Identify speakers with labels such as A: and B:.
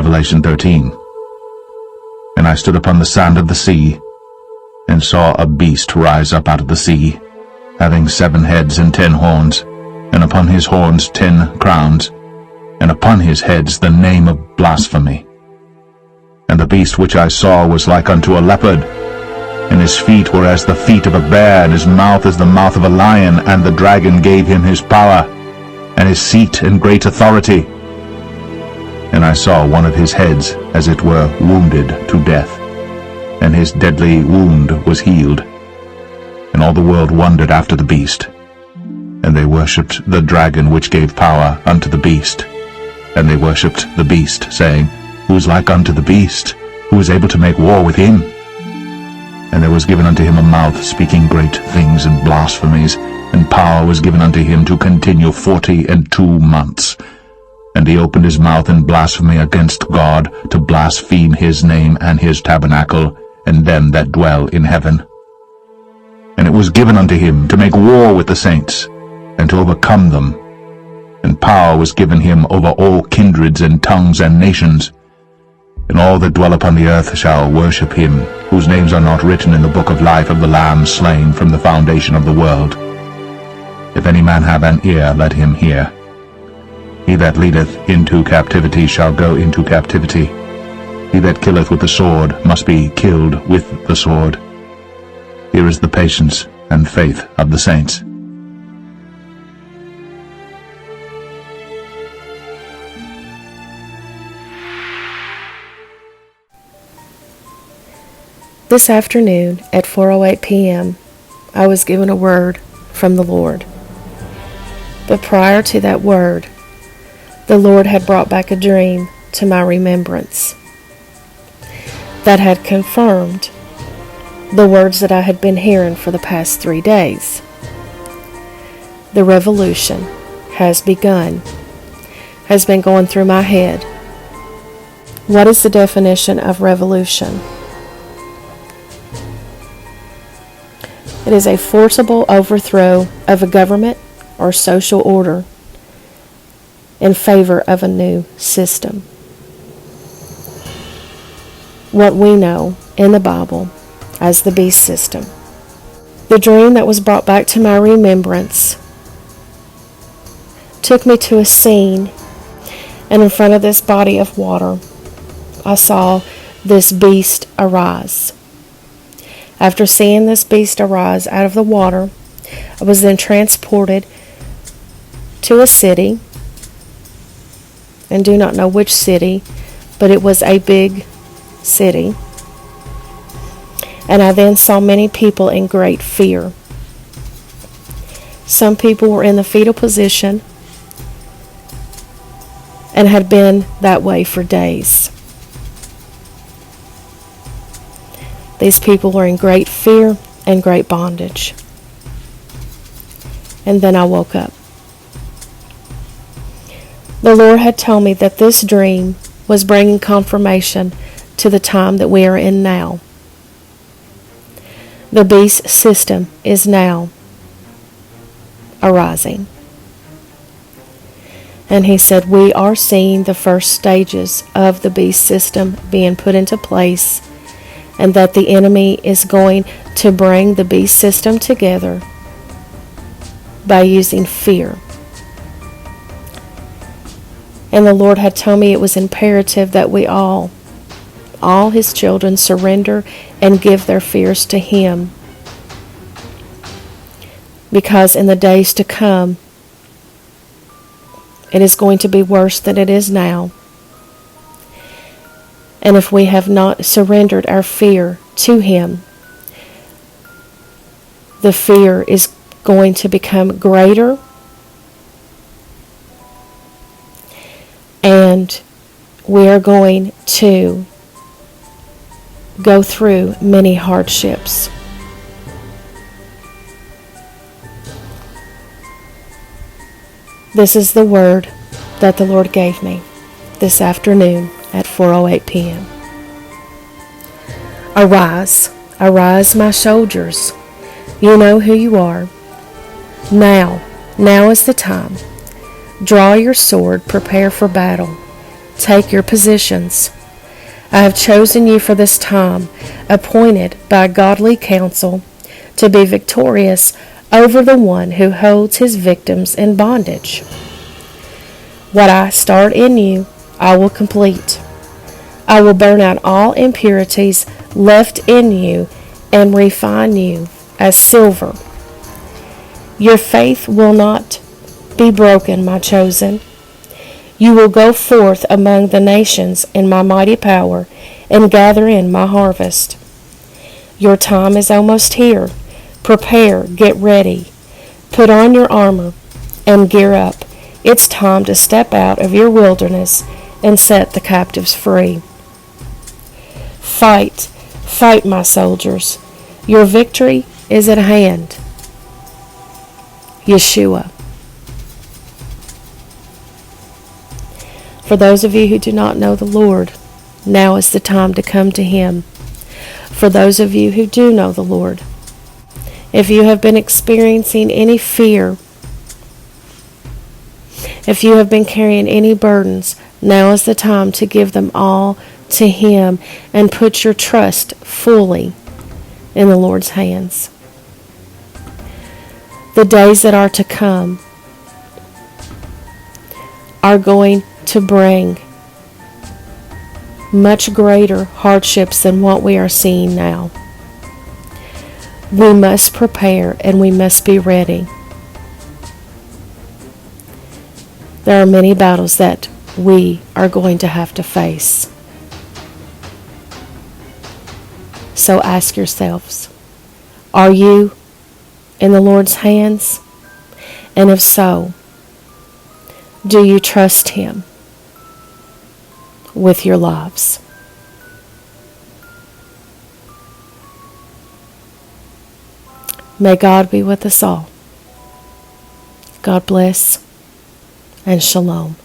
A: Revelation 13. And I stood upon the sand of the sea, and saw a beast rise up out of the sea, having 7 heads and 10 horns, and upon his horns 10 crowns, and upon his heads the name of blasphemy. And the beast which I saw was like unto a leopard, and his feet were as the feet of a bear, and his mouth as the mouth of a lion. And the dragon gave him his power, and his seat and great authority. And I saw one of his heads, as it were, wounded to death, and his deadly wound was healed. And all the world wondered after the beast. And they worshipped the dragon which gave power unto the beast. And they worshipped the beast, saying, Who is like unto the beast? Who is able to make war with him? And there was given unto him a mouth speaking great things and blasphemies, and power was given unto him to continue 42 months. And he opened his mouth in blasphemy against God, to blaspheme his name and his tabernacle, and them that dwell in heaven. And it was given unto him to make war with the saints, and to overcome them. And power was given him over all kindreds and tongues and nations. And all that dwell upon the earth shall worship him, whose names are not written in the book of life of the Lamb slain from the foundation of the world. If any man have an ear, let him hear. He that leadeth into captivity shall go into captivity. He that killeth with the sword must be killed with the sword. Here is the patience and faith of the saints.
B: This afternoon at 4:08 p.m., I was given a word from the Lord. But prior to that word, the Lord had brought back a dream to my remembrance that had confirmed the words that I had been hearing for the past 3 days. The revolution has begun, has been going through my head. What is the definition of revolution? It is a forcible overthrow of a government or social order in favor of a new system. What we know in the Bible as the beast system. The dream that was brought back to my remembrance took me to a scene, and in front of this body of water, I saw this beast arise. After seeing this beast arise out of the water, I was then transported to a city, and do not know which city, but it was a big city. And I then saw many people in great fear. Some people were in the fetal position and had been that way for days. These people were in great fear and great bondage. And then I woke up. The Lord had told me that this dream was bringing confirmation to the time that we are in now. The beast system is now arising. And he said we are seeing the first stages of the beast system being put into place, and that the enemy is going to bring the beast system together by using fear. And the Lord had told me it was imperative that we all his children, surrender and give their fears to him. Because in the days to come, it is going to be worse than it is now. And if we have not surrendered our fear to him, the fear is going to become greater, and we are going to go through many hardships. This is the word that the Lord gave me this afternoon at 4:08 p.m. Arise, arise, my soldiers. You know who you are. Now is the time. Draw your sword, prepare for battle. take your positions. I have chosen you for this time, appointed by godly counsel, to be victorious over the one who holds his victims in bondage. What I start in you, I will complete. I will burn out all impurities left in you and refine you as silver. Your faith will not be broken, my chosen. You will go forth among the nations in my mighty power and gather in my harvest. Your time is almost here. Prepare, get ready. Put on your armor and gear up. It's time to step out of your wilderness and set the captives free. Fight, fight, my soldiers. Your victory is at hand. Yeshua. For those of you who do not know the Lord, now is the time to come to Him. For those of you who do know the Lord, if you have been experiencing any fear, if you have been carrying any burdens, now is the time to give them all to Him and put your trust fully in the Lord's hands. The days that are to come are going to bring much greater hardships than what we are seeing now. We must prepare and we must be ready. There are many battles that we are going to have to face. So ask yourselves, are you in the Lord's hands? And if so, do you trust Him with your lives? May God be with us all. God bless and shalom.